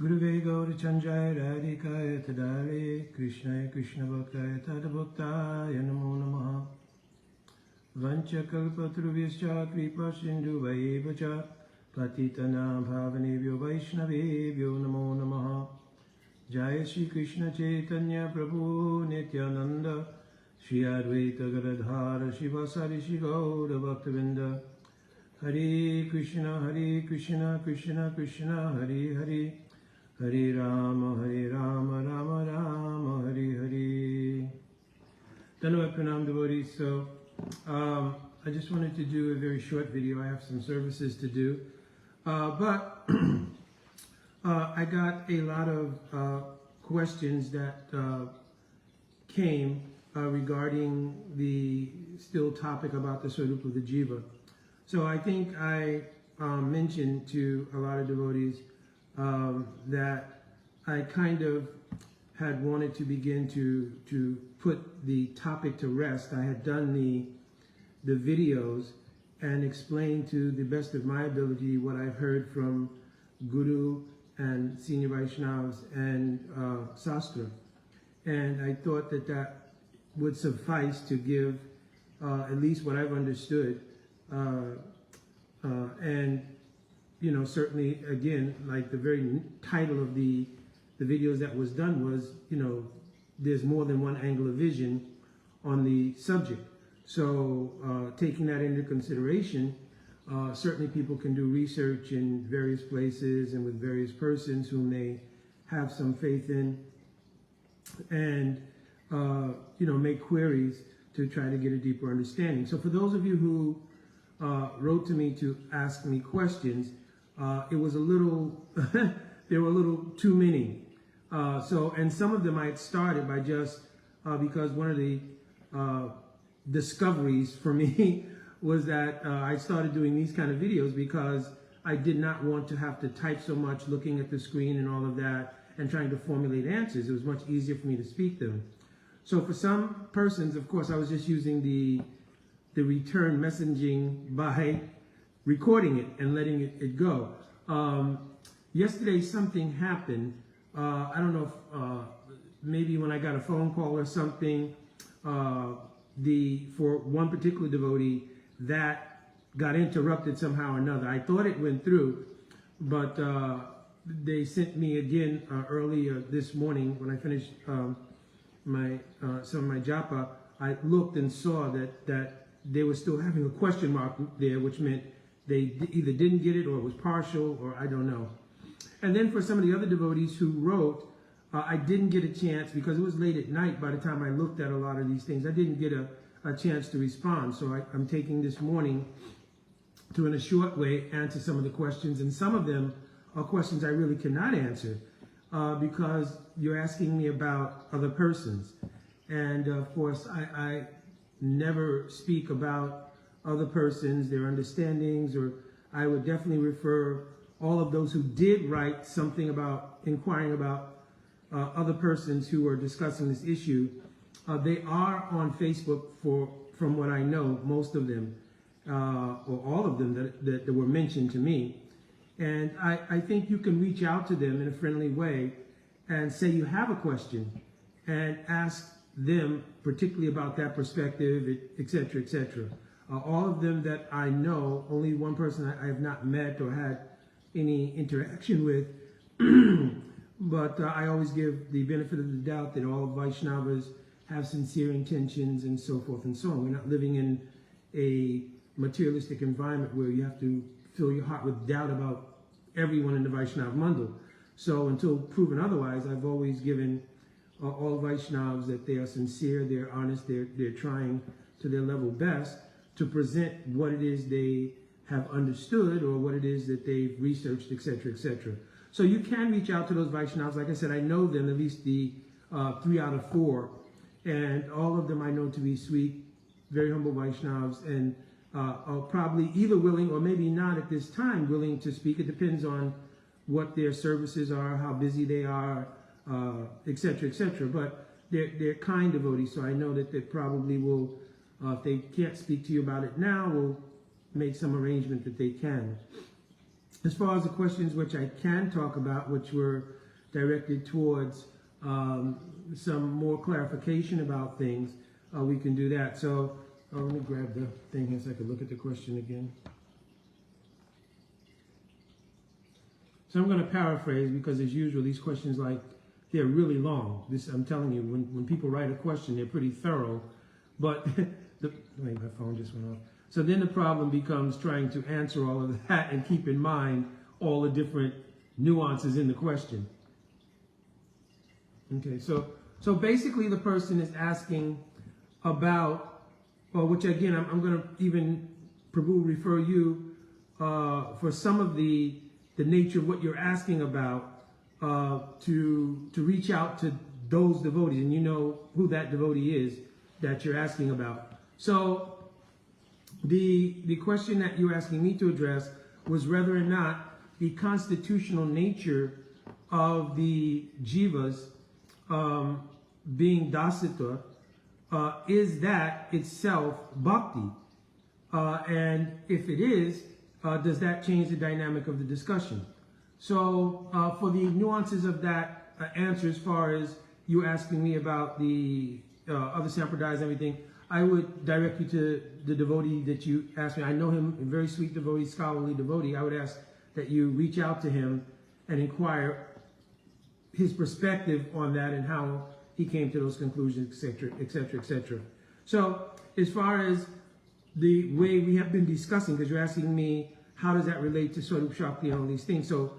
Guruve Gaura Chanjaya Radhikaya Tadare Krishnaya Krishna Bhaktaya Tadabhaktaya Namo Namaha Vancha Kalpatruvyaschat Kripa Sindhu Vaevacha Patitana Bhavanebhyo Vaishnavebhyo Namo Namaha Jaya Shri Krishna Chaitanya Prabhu Nityananda Shri Advaita Gadadhara Shivasari Shri Gaura Bhaktavinda Hare Krishna Krishna Krishna Hare Hare Hare Rama Rama Rama Hare Hare. Dhanavad Pranam devotees. So I just wanted to do a very short video. I have some services to do. But I got a lot of questions that came regarding the still topic about the svarupa of the jiva. So I think I mentioned to a lot of devotees that I kind of had wanted to begin to put the topic to rest. I had done the videos and explained to the best of my ability what I've heard from Guru and senior Vaishnavas and Sastra. And I thought that that would suffice to give at least what I've understood. And you know, certainly, again, like the very title of the videos that was done was, you know, there's more than one angle of vision on the subject. So taking that into consideration, certainly people can do research in various places and with various persons whom they have some faith in, and, you know, make queries to try to get a deeper understanding. So for those of you who wrote to me to ask me questions, it was a little, there were a little too many. And some of them I had started by just, because one of the discoveries for me was that I started doing these kind of videos because I did not want to have to type so much, looking at the screen and all of that, and trying to formulate answers. It was much easier for me to speak them. So for some persons, of course, I was just using the return messaging by recording it and letting it go. Yesterday something happened. I don't know if maybe when I got a phone call or something, for one particular devotee, that got interrupted somehow or another. I thought it went through, but they sent me again earlier this morning when I finished some of my japa. I looked and saw that they were still having a question mark there, which meant they either didn't get it or it was partial, or I don't know. And then for some of the other devotees who wrote, I didn't get a chance because it was late at night by the time I looked at a lot of these things. I didn't get a chance to respond. So I'm taking this morning to, in a short way, answer some of the questions. And some of them are questions I really cannot answer because you're asking me about other persons. And of course, I never speak about other persons, their understandings, or I would definitely refer all of those who did write something about inquiring about other persons who are discussing this issue. They are on Facebook, from what I know, most of them, or all of them that were mentioned to me. And I think you can reach out to them in a friendly way and say you have a question and ask them particularly about that perspective, etc., etc. All of them that I know, only one person I have not met or had any interaction with, but I always give the benefit of the doubt that all Vaishnavas have sincere intentions and so forth and so on. We're not living in a materialistic environment where you have to fill your heart with doubt about everyone in the Vaishnava Mandal. So until proven otherwise, I've always given all Vaishnavas that they are sincere, they're honest, they're trying to their level best to present what it is they have understood or what it is that they've researched, etc., etc. So you can reach out to those Vaishnavas. Like I said, I know them, at least the 3 out of 4, and all of them I know to be sweet, very humble Vaishnavas, and are probably either willing or maybe not at this time willing to speak. It depends on what their services are, how busy they are, etc., etc. But they're kind devotees, so I know that they probably will, if they can't speak to you about it now, will make some arrangement that they can. As far as the questions which I can talk about, which were directed towards some more clarification about things, we can do that. So let me grab the thing here so I can look at the question again. So I'm going to paraphrase, because as usual, these questions, they're really long. I'm telling you, when people write a question, they're pretty thorough. But wait, my phone just went off. So then the problem becomes trying to answer all of that and keep in mind all the different nuances in the question. Okay, so basically the person is asking about, well, which again, I'm going to even, Prabhu, refer you for some of the nature of what you're asking about to reach out to those devotees, and you know who that devotee is that you're asking about. So the question that you're asking me to address was whether or not the constitutional nature of the jivas being dasita, is that itself bhakti? And if it is, does that change the dynamic of the discussion? So for the nuances of that answer, as far as you asking me about the other sampradayas and everything, I would direct you to the devotee that you asked me. I know him, a very sweet devotee, scholarly devotee. I would ask that you reach out to him and inquire his perspective on that and how he came to those conclusions, etc., etc., etc. So as far as the way we have been discussing, because you're asking me how does that relate to svarupa Shakti and all these things. So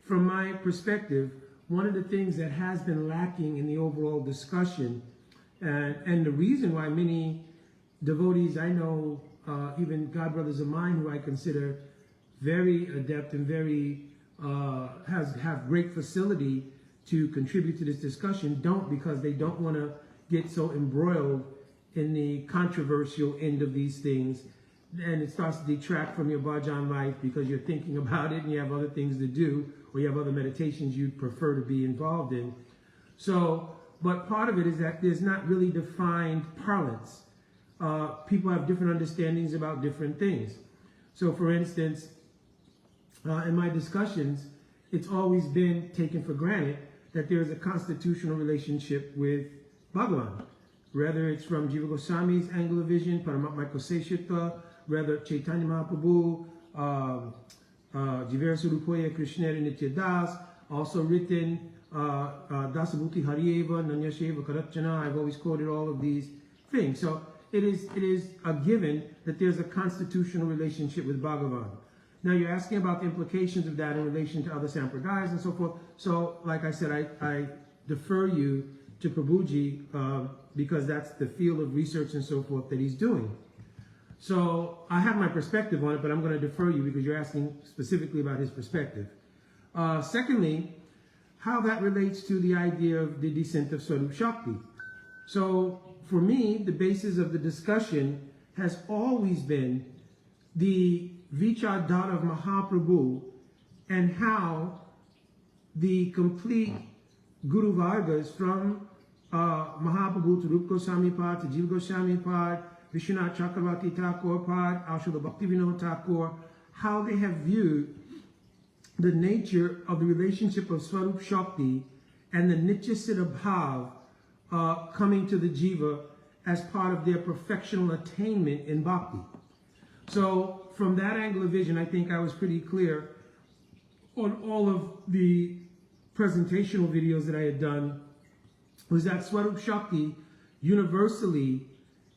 from my perspective, one of the things that has been lacking in the overall discussion, and the reason why many devotees I know, even god brothers of mine who I consider very adept and very have great facility to contribute to this discussion, don't, because they don't want to get so embroiled in the controversial end of these things, and it starts to detract from your bhajan life because you're thinking about it and you have other things to do, or you have other meditations you'd prefer to be involved in. So, but part of it is that there's not really defined parlance. People have different understandings about different things. So for instance, in my discussions, it's always been taken for granted that there is a constitutional relationship with Bhagavan. Whether it's from Jiva Goswami's angle of vision, Paramatma Koseshita, whether Chaitanya Mahaprabhu, Jivera Surupaya Krishna Nitya Das, also written Dasabhuti Harieva, Nanyasheva Karachana. I've always quoted all of these things. So it is a given that there's a constitutional relationship with Bhagavan. Now you're asking about the implications of that in relation to other sampradayas and so forth. So like I said, I defer you to Prabhuji because that's the field of research and so forth that he's doing. So I have my perspective on it, but I'm going to defer you because you're asking specifically about his perspective. Secondly, how that relates to the idea of the descent of svarupa Shakti. So for me, the basis of the discussion has always been the Vichardhara of Mahaprabhu and how the complete Guru Vargas from Mahaprabhu to Rupa Goswami Pad, to Jiva Goswami Pad, Vishwanath Chakravarti Thakur Pad, Ashuda Bhaktivinoda Thakur, how they have viewed the nature of the relationship of Svarupa Shakti and the Nitya Siddha Bhav coming to the Jiva as part of their perfectional attainment in Bhakti. So from that angle of vision, I think I was pretty clear on all of the presentational videos that I had done, was that Svarupa Shakti universally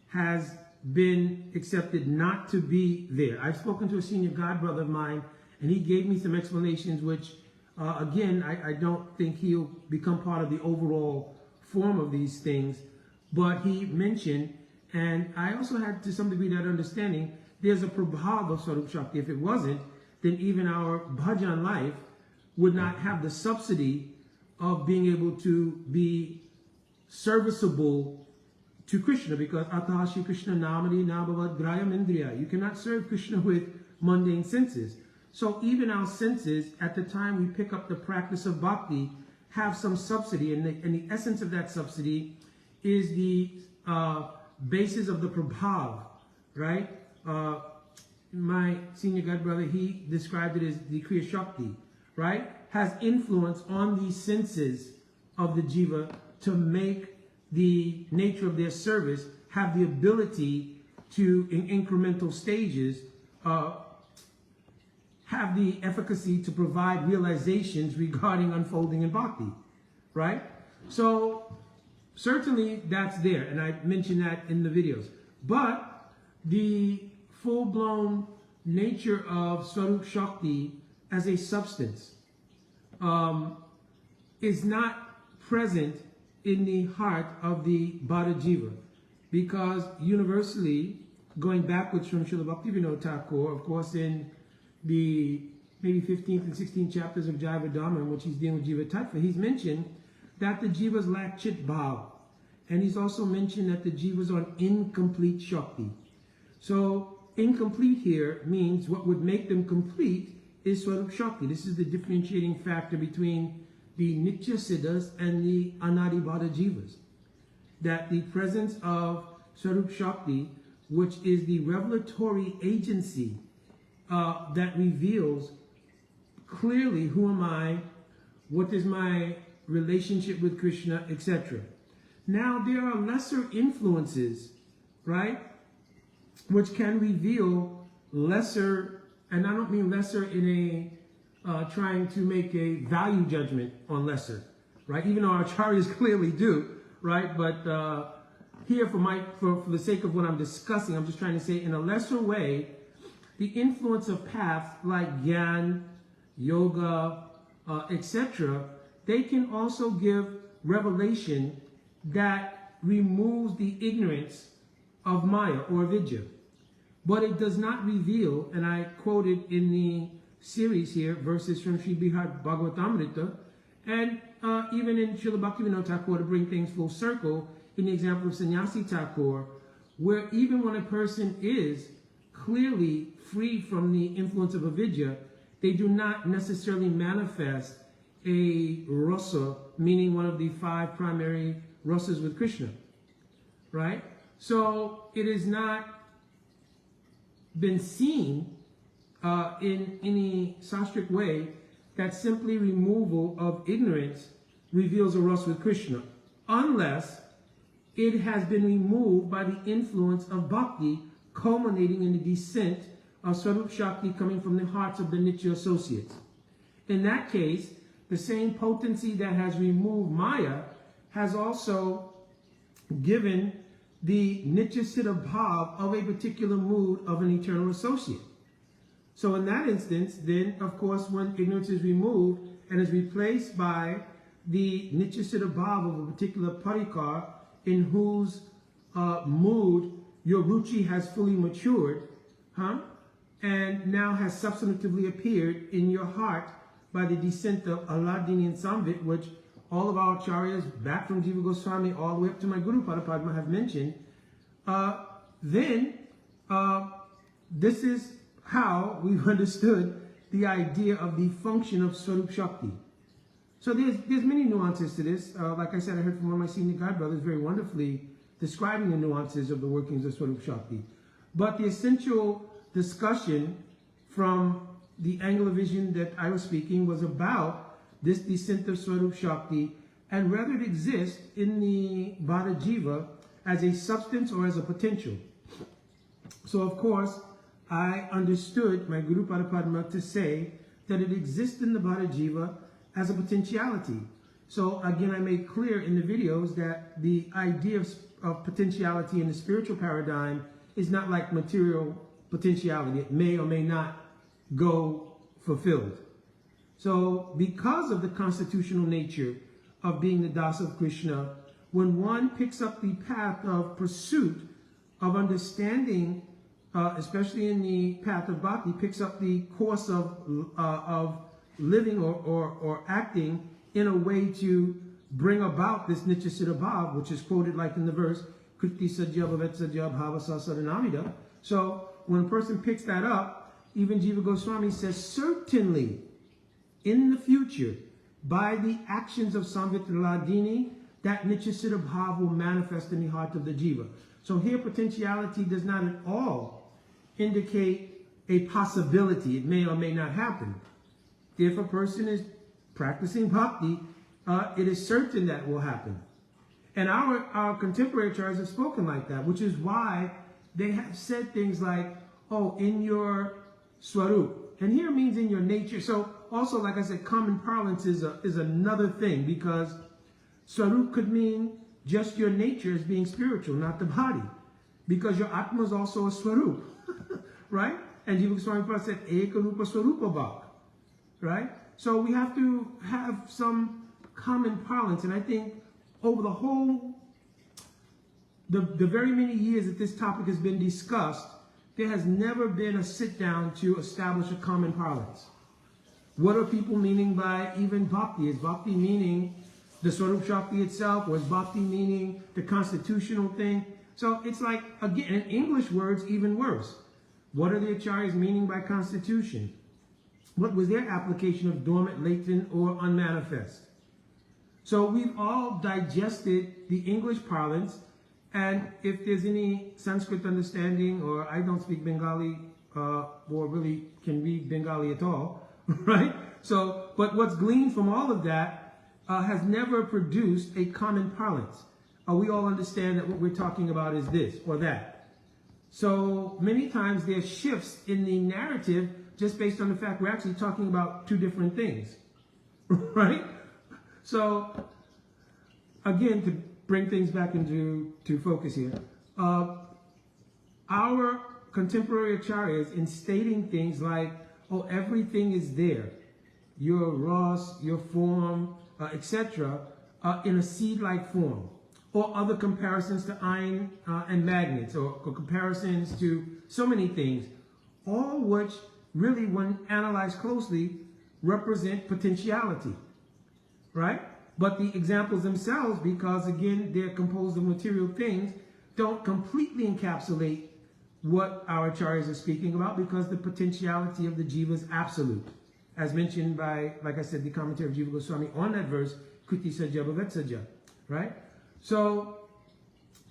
has been accepted not to be there. I've spoken to a senior god brother of mine, and he gave me some explanations which, again, I don't think he'll become part of the overall form of these things, but he mentioned, and I also had to some degree that understanding, there's a prabhav of Svarupa Shakti. If it wasn't, then even our bhajan life would not have the subsidy of being able to be serviceable to Krishna, because Atahashi Krishna Namadi Nabhavad Grayam Indriya. You cannot serve Krishna with mundane senses. So even our senses, at the time we pick up the practice of bhakti, have some subsidy, and the essence of that subsidy is the basis of the prabhav, right? my senior god brother, he described it as the Kriya Shakti, right? Has influence on the senses of the jiva to make the nature of their service have the ability to, in incremental stages, have the efficacy to provide realizations regarding unfolding in bhakti, right? So certainly that's there, and I mentioned that in the videos. But the full-blown nature of Svarupa Shakti as a substance is not present in the heart of the Bada Jiva, because universally, going backwards from Srila Bhaktivinoda Thakur, of course, in the maybe 15th and 16th chapters of Jiva Dharma, in which he's dealing with Jiva Tattva, he's mentioned that the jivas lack chit bhav, and he's also mentioned that the jivas are incomplete Shakti. So incomplete here means what would make them complete is Svarupa Shakti. This is the differentiating factor between the Nitya Siddhas and the Anadibhada Jivas. That the presence of Svarupa Shakti, which is the revelatory agency that reveals clearly who am I, what is my relationship with Krishna, etc. Now there are lesser influences, right, which can reveal lesser, and I don't mean lesser in a trying to make a value judgment on lesser, right? Even though our acharyas clearly do, right? But here, for the sake of what I'm discussing, I'm just trying to say in a lesser way, the influence of paths like Gyan, Yoga, etc., they can also give revelation that removes the ignorance of Maya or Vidya. But it does not reveal, and I quoted in the series here, verses from Sri Bihar Bhagavatamrita, and even in Srila Bhaktivinoda Thakur, to bring things full circle, in the example of Sannyasi Thakur, where even when a person is clearly free from the influence of avidya, they do not necessarily manifest a rasa, meaning one of the 5 primary rasas with Krishna, right? So it has not been seen in any sastric way that simply removal of ignorance reveals a rasa with Krishna, unless it has been removed by the influence of bhakti, culminating in the descent of Svarupa Shakti coming from the hearts of the Nitya associates. In that case, the same potency that has removed Maya has also given the Nitya Siddha Bhav of a particular mood of an eternal associate. So in that instance, then, of course, when ignorance is removed and is replaced by the Nitya Siddha Bhav of a particular parikar in whose mood your ruchi has fully matured, and now has substantively appeared in your heart by the descent of Aladini and Samvit, which all of our acharyas, back from Jiva Goswami all the way up to my Guru Padma have mentioned, then this is how we've understood the idea of the function of Svarupa Shakti. So there's many nuances to this. Like I said, I heard from one of my senior god brothers very wonderfully describing the nuances of the workings of Svarupa Shakti. But the essential discussion from the angle of vision that I was speaking was about this descent of Svarupa Shakti and whether it exists in the Bada Jiva as a substance or as a potential. So of course, I understood my Guru Padma to say that it exists in the Bada Jiva as a potentiality. So again, I made clear in the videos that the idea of potentiality in the spiritual paradigm is not like material potentiality. It may or may not go fulfilled. So because of the constitutional nature of being the dasa of Krishna, when one picks up the path of pursuit of understanding, especially in the path of bhakti, picks up the course of living or acting in a way to bring about this Nitya Siddha Bhav, which is quoted like in the verse, Kriti Sajya Bhavet Sajya Bhava Sasaranamida. So when a person picks that up, even Jiva Goswami says, certainly in the future, by the actions of Samvit Ladini, that Nitya Siddha Bhav will manifest in the heart of the Jiva. So here potentiality does not at all indicate a possibility. It may or may not happen. If a person is practicing bhakti, it is certain that will happen. And our contemporary acharyas have spoken like that, which is why they have said things like, oh, in your svarupa. And here means in your nature. So also, like I said, common parlance is another thing, because svarupa could mean just your nature as being spiritual, not the body. Because your atma is also a svarupa, right? And Jiva Goswami Prabhu said, Eka Rupa Swarupa Bhak, right? So we have to have some common parlance. And I think over the very many years that this topic has been discussed, there has never been a sit down to establish a common parlance. What are people meaning by even bhakti? Is bhakti meaning the Swarup Shakti itself, or is bhakti meaning the constitutional thing? So it's like, again, in English words, even worse. What are the acharyas meaning by constitution? What was their application of dormant, latent, or unmanifest? So we've all digested the English parlance, and if there's any Sanskrit understanding, or I don't speak Bengali, or really can read Bengali at all, right? So, but what's gleaned from all of that has never produced a common parlance. We all understand that what we're talking about is this or that. So many times there's shifts in the narrative just based on the fact we're actually talking about two different things, right? So again, to bring things back into focus here, our contemporary acharyas, in stating things like, oh, everything is there, your ras, your form, etc., in a seed-like form, or other comparisons to iron and magnets, or comparisons to so many things, all which really, when analyzed closely, represent potentiality, right? But the examples themselves, because again, they're composed of material things, don't completely encapsulate what our acharyas are speaking about, because the potentiality of the jiva is absolute. As mentioned by, like I said, the commentary of Jiva Goswami on that verse, Kuti Saja Bhavet Saja, right? So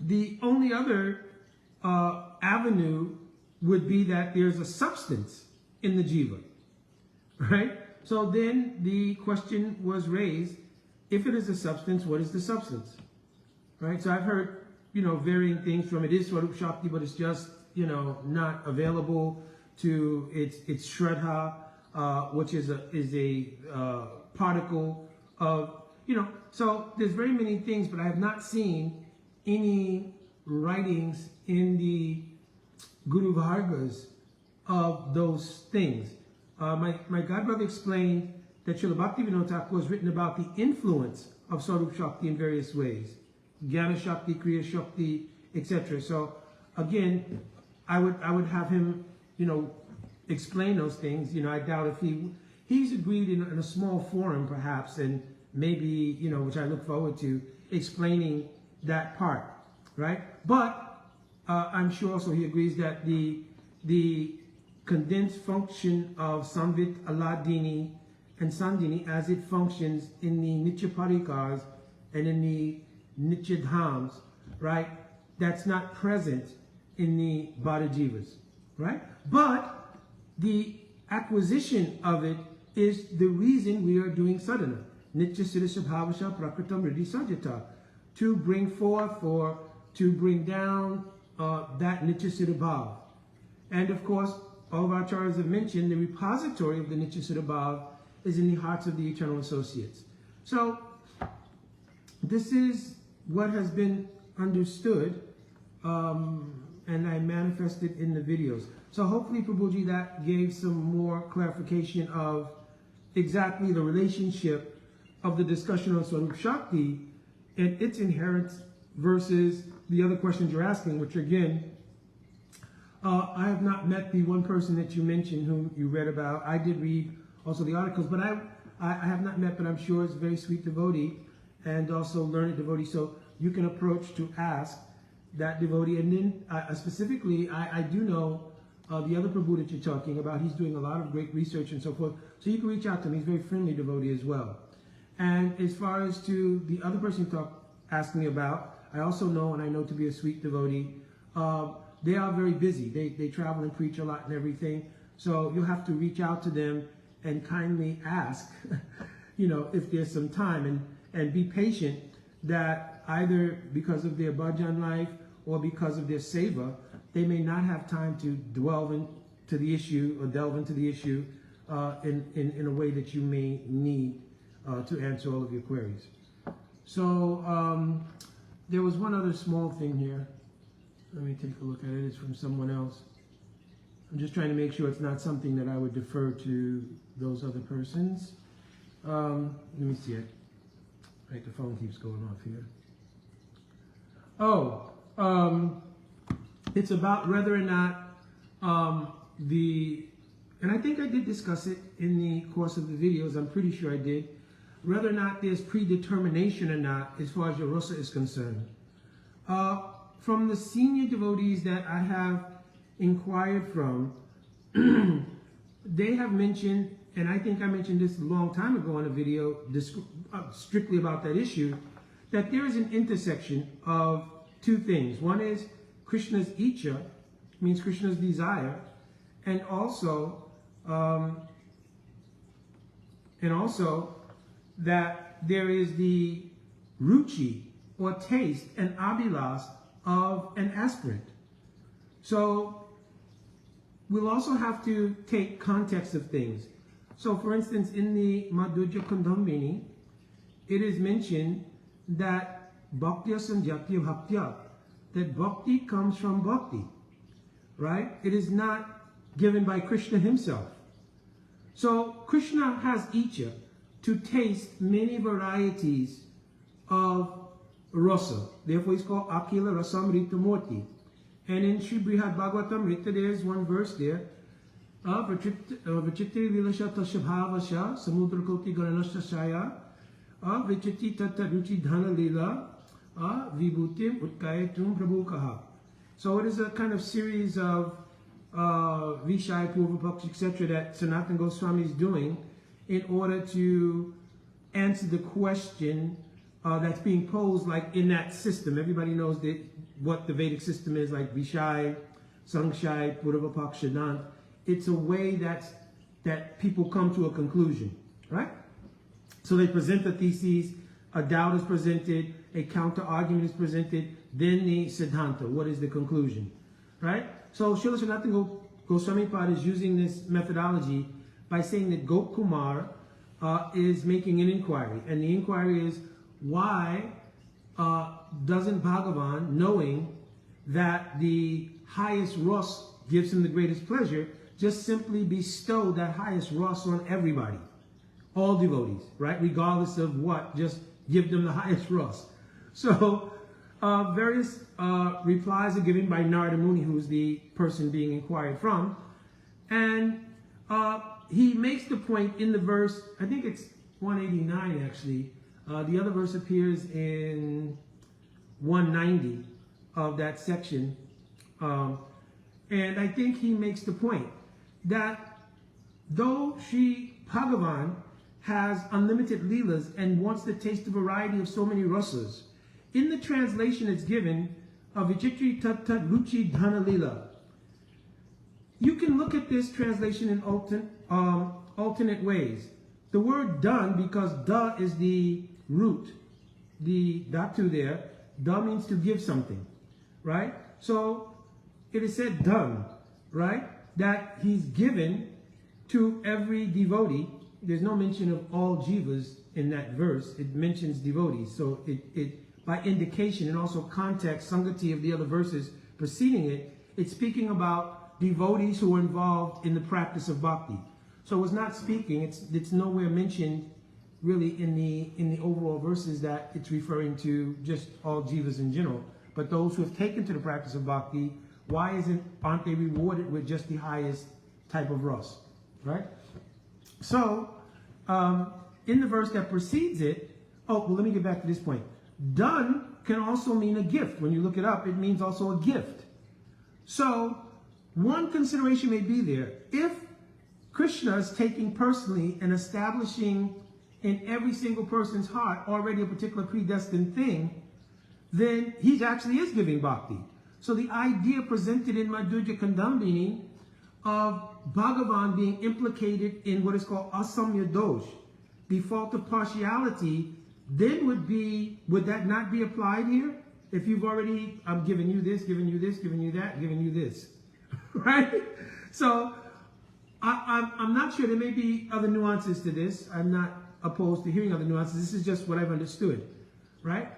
the only other avenue would be that there's a substance in the jiva, right? So then the question was raised, if it is a substance, what is the substance, right? So I've heard, varying things from it is Swarup Shakti, but it's just, not available to its shraddha, which is a particle of, so there's very many things, but I have not seen any writings in the Guru Vargas of those things. My godbrother explained that Srila Bhaktivinoda Thakur has written about the influence of Swarup Shakti in various ways, Jnana Shakti, Kriya Shakti, etc. So again, I would have him, explain those things. I doubt if he's agreed in a small forum perhaps, and maybe, which I look forward to, explaining that part, right? But I'm sure also he agrees that the condensed function of Samvit, Aladini, and Sandini as it functions in the Nitya Parikars and in the Nitya Dhams, right? That's not present in the Bada Jivas, right? But the acquisition of it is the reason we are doing sadhana. Nitya Siddha Bhavasha Prakritam Riddhi Sajata, to bring forth or to bring down that Nitya Siddha Bhav. And of course, all of our acharyas have mentioned the repository of the Nitya Siddha Bhav is in the hearts of the eternal associates. So this is what has been understood, and I manifested in the videos. So hopefully, Prabhuji, that gave some more clarification of exactly the relationship of the discussion on Swarup Shakti and its inherent versus the other questions you're asking, which again, I have not met the one person that you mentioned whom you read about. I did read also the articles, but I have not met, but I'm sure it's a very sweet devotee and also learned devotee. So you can approach to ask that devotee. And then specifically, I do know the other Prabhu that you're talking about. He's doing a lot of great research and so forth. So you can reach out to him. He's a very friendly devotee as well. And as far as to the other person you asked me about, I also know, and I know to be a sweet devotee, they are very busy. They travel and preach a lot and everything. So you'll have to reach out to them and kindly ask, if there's some time, and be patient that either because of their bhajan life or because of their seva, they may not have time to delve into the issue in a way that you may need to answer all of your queries. So there was one other small thing here. Let me take a look at it. It's from someone else. I'm just trying to make sure it's not something that I would defer to those other persons. Let me see it. Right, the phone keeps going off here. It's about whether or not and I think I did discuss it in the course of the videos, I'm pretty sure I did, whether or not there's predetermination or not as far as your rasa is concerned. From the senior devotees that I have inquired from, they have mentioned, and I think I mentioned this a long time ago in a video strictly about that issue, that there is an intersection of two things. One is Krishna's icha, means Krishna's desire, and also that there is the ruchi or taste and abhilas of an aspirant. So we'll also have to take context of things. So for instance, in the Madhurya Kundambini, it is mentioned that bhaktya sanjatya bhaktya, that bhakti comes from bhakti, right? It is not given by Krishna himself. So Krishna has icha to taste many varieties of rasa. Therefore he's called Akila Rasamrita Murti. And in Sri Brihad Bhagavatamrita, there's one verse there. Vichitri Vilasha Tashabhavasha Samudra Koti Garanasha Shaya Vichiti Tata Ruchi Dhana Lila Vibhutim Utkayatum Prabhu Kaha. So it is a kind of series of Vishaya Purvapaksh, etc. that Sanatana Goswami is doing in order to answer the question that's being posed, like in that system. Everybody knows that what the Vedic system is, like Vishaya, Sangshaya, Purvapaksh, Siddhant. It's a way that people come to a conclusion, right? So they present the theses, a doubt is presented, a counter argument is presented, then the Siddhanta, what is the conclusion, right? So Srila Sanatana Goswami Pad is using this methodology by saying that Gop Kumar is making an inquiry, and the inquiry is, why doesn't Bhagavan, knowing that the highest ras gives him the greatest pleasure, just simply bestow that highest ras on everybody, all devotees, right? Regardless of what, just give them the highest ras. So various replies are given by Narada Muni, who is the person being inquired from, and he makes the point in the verse, I think it's 189 actually, the other verse appears in 190 of that section, and I think he makes the point that though Sri Bhagavan has unlimited leelas and wants to taste the variety of so many rasas, in the translation it's given of Vichitri Tat Tat Ruchi Dhana Lila. You can look at this translation in alternate ways. The word done, because da is the root, the dhatu there, da means to give something, right? So it is said done, right? That he's given to every devotee. There's no mention of all jivas in that verse. It mentions devotees. So it by indication and also context, sangati of the other verses preceding it, it's speaking about devotees who are involved in the practice of bhakti. So it's not speaking, it's nowhere mentioned really in the overall verses that it's referring to just all jivas in general. But those who have taken to the practice of bhakti, why aren't they rewarded with just the highest type of ras, right? So in the verse that precedes it, let me get back to this point. Done can also mean a gift. When you look it up, it means also a gift. So one consideration may be there. If Krishna is taking personally and establishing in every single person's heart already a particular predestined thing, then he actually is giving bhakti. So the idea presented in Madhurya Kundambini of Bhagavan being implicated in what is called asamya dosh, the fault of partiality, then would that not be applied here? If you've already, I'm giving you this, giving you this, giving you that, giving you this, right? So I'm not sure. There may be other nuances to this. I'm not opposed to hearing other nuances. This is just what I've understood, right?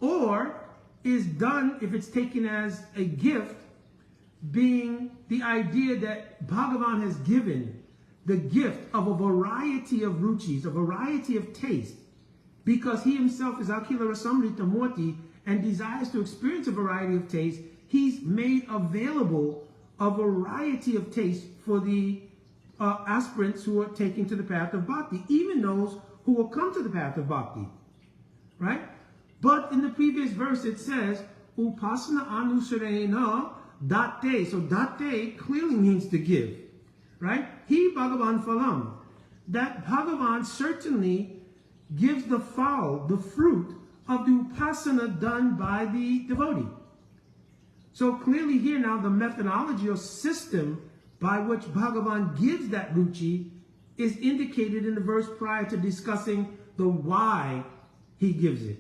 Or is done, if it's taken as a gift, being the idea that Bhagavan has given the gift of a variety of ruchis, a variety of taste, because he himself is Akhila Rasamrita Murti and desires to experience a variety of taste. He's made available a variety of taste for the aspirants who are taking to the path of bhakti, even those who will come to the path of bhakti, right? But in the previous verse it says, Upasana Anusarena Datte. So Datte clearly means to give, right? He Bhagavan Phalam. That Bhagavan certainly gives the phal, the fruit of the upasana done by the devotee. So clearly here now the methodology or system by which Bhagavan gives that ruchi is indicated in the verse prior to discussing the why he gives it.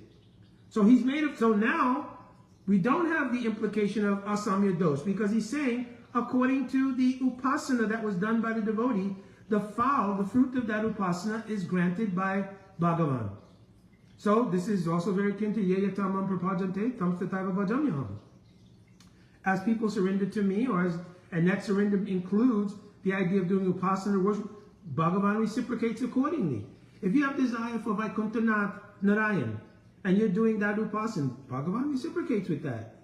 So he's made it, so now we don't have the implication of asamya dosh, because he's saying according to the upasana that was done by the devotee, the phal, the fruit of that upasana is granted by Bhagavan. So this is also very akin to yeyatamam prapajante tam tataiva bhajamyaham. As people surrender to me, and that surrender includes the idea of doing upasana worship, Bhagavan reciprocates accordingly. If you have desire for Vaikuntha Narayan, and you're doing that upasana, Bhagavan reciprocates with that.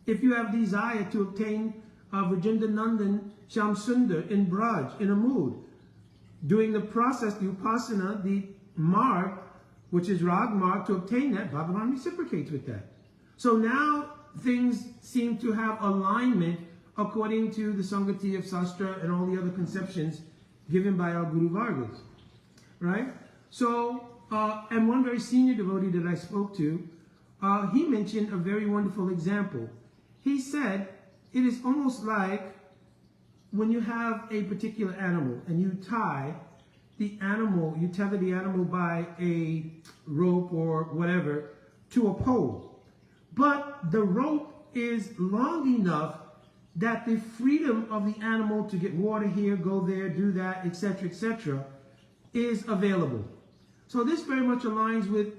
If you have desire to obtain Vrajendra Nandan Shyam Sundar in Braj, in a mood, doing the process, the upasana, the marg, which is rag marg, to obtain that, Bhagavan reciprocates with that. So now things seem to have alignment according to the Sangati of Sastra and all the other conceptions given by our Guru Vargas, right? So, and one very senior devotee that I spoke to, he mentioned a very wonderful example. He said, it is almost like when you have a particular animal and you tie the animal, you tether the animal by a rope or whatever to a pole. But the rope is long enough that the freedom of the animal to get water here, go there, do that, etc., is available. So this very much aligns with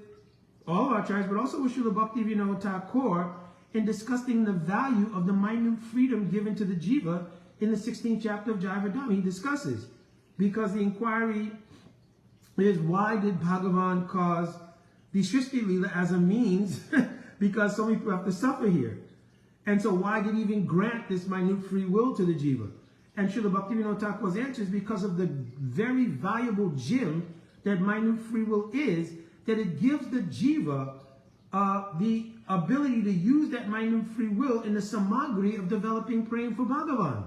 all of our tribes, but also with Srila Bhaktivinoda Thakur in discussing the value of the minute freedom given to the jiva in the 16th chapter of Jivadhamma. He discusses, because the inquiry is, why did Bhagavan cause the Srishti Leela as a means? Because so many people have to suffer here. And so why did he even grant this minute free will to the jiva? And Srila Bhaktivinoda Thakur's answer is because of the very valuable gem that minute free will is, that it gives the jiva the ability to use that minute free will in the samagri of developing praying for Bhagavan.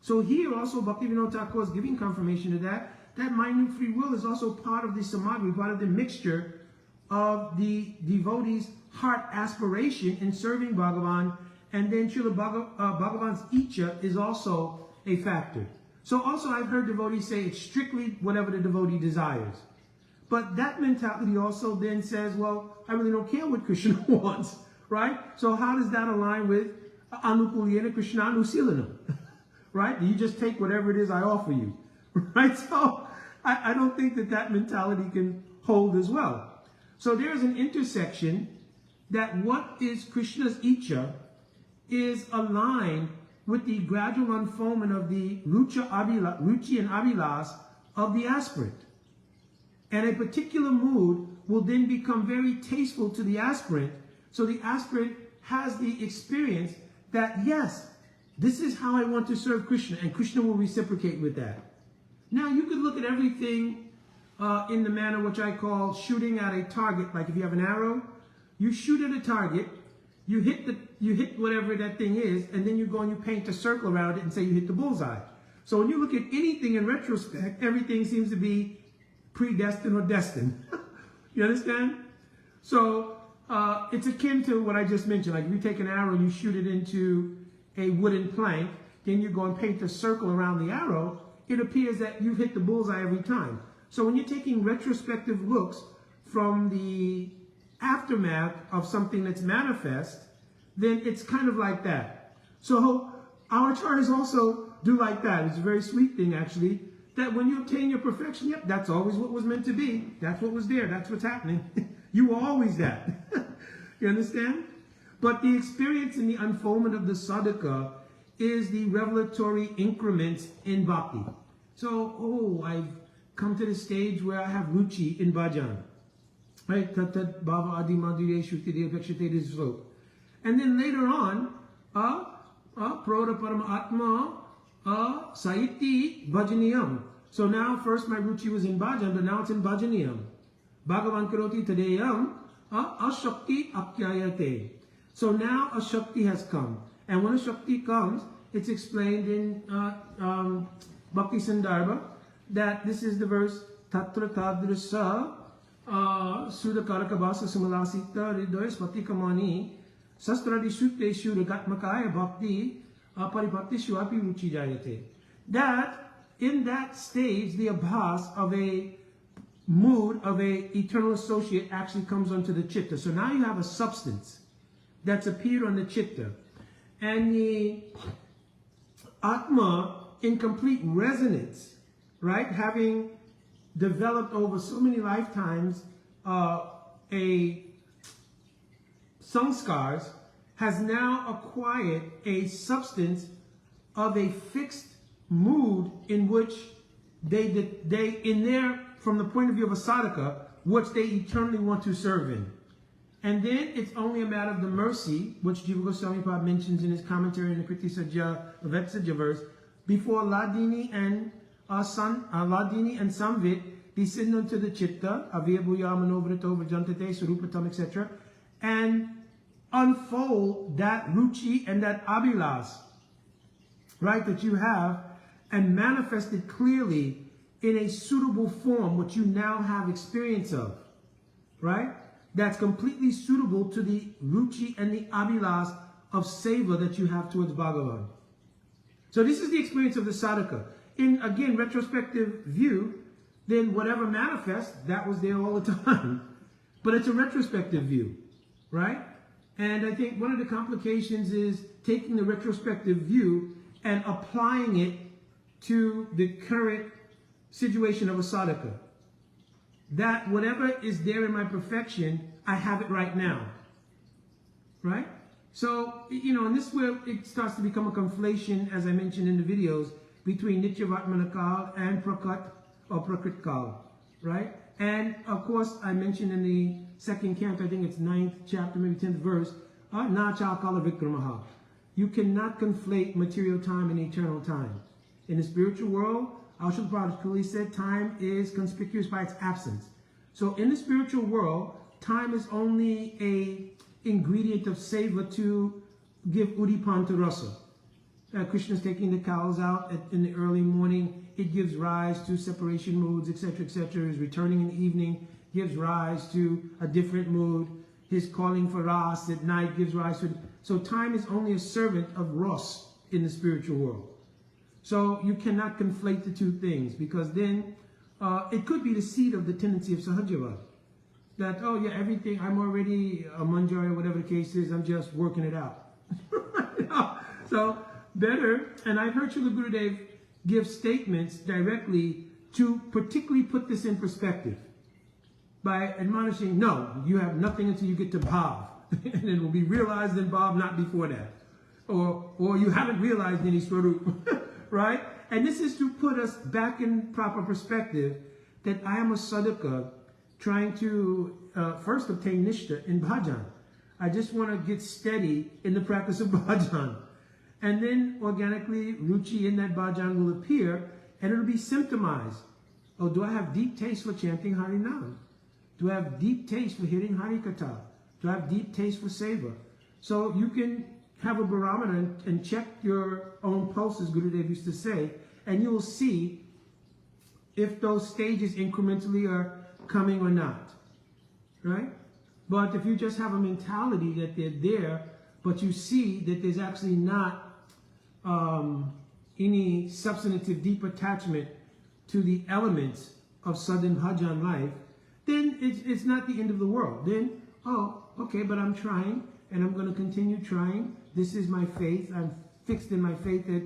So here also Bhaktivinoda Thakur is giving confirmation to that. That minute free will is also part of the samagri, part of the mixture of the devotee's heart aspiration in serving Bhagavan, and then Srila Bhagavan's Icha is also a factor. So also I've heard devotees say it's strictly whatever the devotee desires. But that mentality also then says, well, I really don't care what Krishna wants, right? So how does that align with Anukulyena Krishna Anusilanam, right? You just take whatever it is I offer you, right? So I don't think that mentality can hold as well. So there's an intersection that what is Krishna's Icha is aligned with the gradual unfoldment of the Ruchi and Abhilas of the aspirant. And a particular mood will then become very tasteful to the aspirant, so the aspirant has the experience that, yes, this is how I want to serve Krishna, and Krishna will reciprocate with that. Now, you could look at everything in the manner which I call shooting at a target. Like if you have an arrow, you shoot at a target, you hit whatever that thing is, and then you go and you paint a circle around it and say you hit the bullseye. So when you look at anything in retrospect, everything seems to be predestined or destined. You understand? So it's akin to what I just mentioned. Like if you take an arrow and you shoot it into a wooden plank, then you go and paint a circle around the arrow, it appears that you've hit the bullseye every time. So when you're taking retrospective looks from the aftermath of something that's manifest, then it's kind of like that. So our acharyas also do like that. It's a very sweet thing, actually, that when you obtain your perfection, yep, that's always what was meant to be. That's what was there. That's what's happening. You were always that. You understand? But the experience in the unfoldment of the sadhaka is the revelatory increments in bhakti. So, I've come to the stage where I have ruchi in bhajan. Right? Tat bhava adi madhurya shruti devakshate is slope. And then later on, proda parama atma saiti bhajaniyam. So now first my ruchi was in bhajan, but now it's in bhajaniyam. Bhagavan karoti tadeyam ashakti akyayate. So now a Shakti has come. And when a Shakti comes, it's explained in Bhakti Sandarbha that this is the verse Tatra Tadrisa Sudakaraka Samalasita Ridoy Spatikamani Sastradi Sute Shudagatmakaya Bhakti Paribhakti Shuapi Ruchi Jayate. That in that stage the abhas of a mood of a eternal associate actually comes onto the chitta. So now you have a substance that's appeared on the chitta. And the Atma in complete resonance, right? Having developed over so many lifetimes a sanskars, has now acquired a substance of a fixed mood in which they in their, from the point of view of a sadhaka, which they eternally want to serve in. And then it's only a matter of the mercy, which Jiva Goswami Prabhu mentions in his commentary in the Kriti Sajja Vetsajja verse, before Ladini and Samvit descend onto the chitta, Avyabuya Manovrito Vajantate Sarupatam, etc., and unfold that ruchi and that abhilas, right, that you have, and manifest it clearly in a suitable form, which you now have experience of, right? That's completely suitable to the ruchi and the abhilas of seva that you have towards Bhagavan. So this is the experience of the sadhaka. In, again, retrospective view, then whatever manifests, that was there all the time. But it's a retrospective view, right? And I think one of the complications is taking the retrospective view and applying it to the current situation of a sadhaka. That whatever is there in my perfection, I have it right now. Right? So, and this is where it starts to become a conflation, as I mentioned in the videos, between Nityavatmanakal and Prakat or Prakrikal. Right? And of course, I mentioned in the second canto, I think it's 9th chapter, maybe 10th verse, Na Chakala Vikramaha. You cannot conflate material time and eternal time. In the spiritual world, Ashok Prabhu clearly said time is conspicuous by its absence. So in the spiritual world, time is only a ingredient of seva to give udipan to rasa. Krishna's taking the cows out in the early morning. It gives rise to separation moods, etc., etc. His returning in the evening gives rise to a different mood. His calling for ras at night gives rise to... So time is only a servant of ras in the spiritual world. So you cannot conflate the two things, because then it could be the seed of the tendency of sahajava. That, oh yeah, everything, I'm already a manjari, whatever the case is, I'm just working it out. So better, and I've heard Srila Gurudev give statements directly to particularly put this in perspective by admonishing, no, you have nothing until you get to bhav, and it will be realized in bhav, not before that. Or you haven't realized any svarupa. Right? And this is to put us back in proper perspective that I am a sadhaka trying to first obtain nishta in bhajan. I just want to get steady in the practice of bhajan. And then organically, ruchi in that bhajan will appear, and it'll be symptomized. Oh, do I have deep taste for chanting Harinam? Do I have deep taste for hearing Harikatha? Do I have deep taste for seva? So you can have a barometer and check your own pulses, Gurudev used to say, and you'll see if those stages incrementally are coming or not, right? But if you just have a mentality that they're there, but you see that there's actually not any substantive deep attachment to the elements of Southern bhajan life, then it's not the end of the world. Then, oh, okay, but I'm trying, and I'm going to continue trying. This is my faith. I'm fixed in my faith that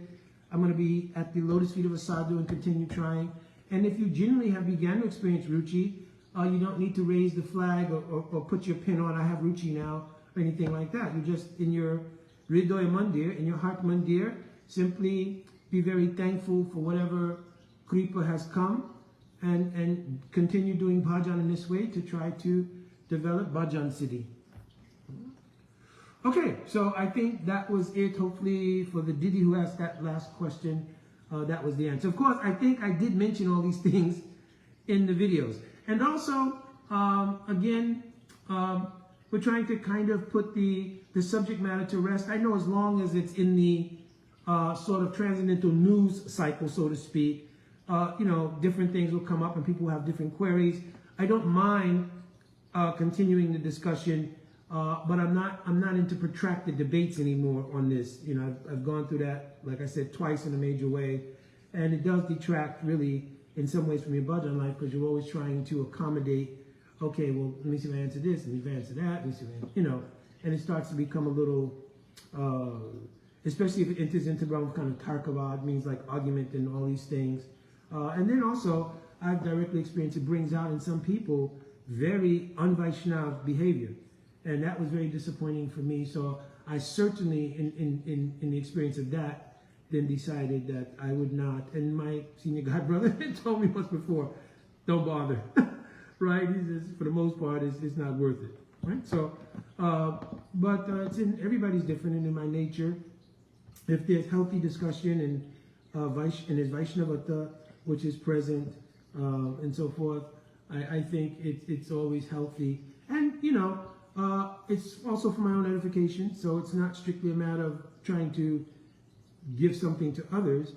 I'm going to be at the lotus feet of a sadhu and continue trying. And if you genuinely have begun to experience ruchi, you don't need to raise the flag or put your pin on, I have ruchi now, or anything like that. You just, in your hridoya mandir, in your heart mandir, simply be very thankful for whatever kripa has come, and continue doing bhajan in this way to try to develop bhajan siddhi. Okay, so I think that was it. Hopefully for the Didi who asked that last question, that was the answer. Of course, I think I did mention all these things in the videos. And also, again, we're trying to kind of put the subject matter to rest. I know as long as it's in the sort of transcendental news cycle, so to speak, you know, different things will come up and people will have different queries. I don't mind continuing the discussion, but I'm not into protracted debates anymore on this. You know, I've gone through that, like I said, twice in a major way, and it does detract really in some ways from your bhajan life, because you're always trying to accommodate. Okay, well, let me see if I answer this, let me see if I answer that, let me see if I, you know, and it starts to become a little, especially if it enters into realm of kind of tarkavad, means like argument and all these things. And then also, I've directly experienced it brings out in some people very un-Vaishnav behavior. And that was very disappointing for me. So I certainly, in the experience of that, then decided that I would not. And my senior god brother told me once before, don't bother. Right? He says, for the most part, it's not worth it. Right? So, but it's in, everybody's different, and in my nature, if there's healthy discussion and there's Vaishnavata, which is present, and so forth, I think it's always healthy. And, you know, it's also for my own edification, so it's not strictly a matter of trying to give something to others.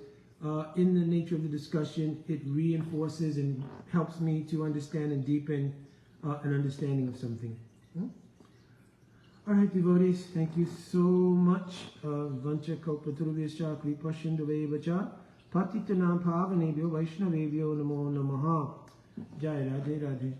In the nature of the discussion, it reinforces and helps me to understand and deepen an understanding of something. All right, devotees, thank you so much. Vancha kalpaturubhyascha kripa sindhuvevacha patitanam pavanebhyo vaishnavebhyo namo namaha. Jai Radhe Radhe.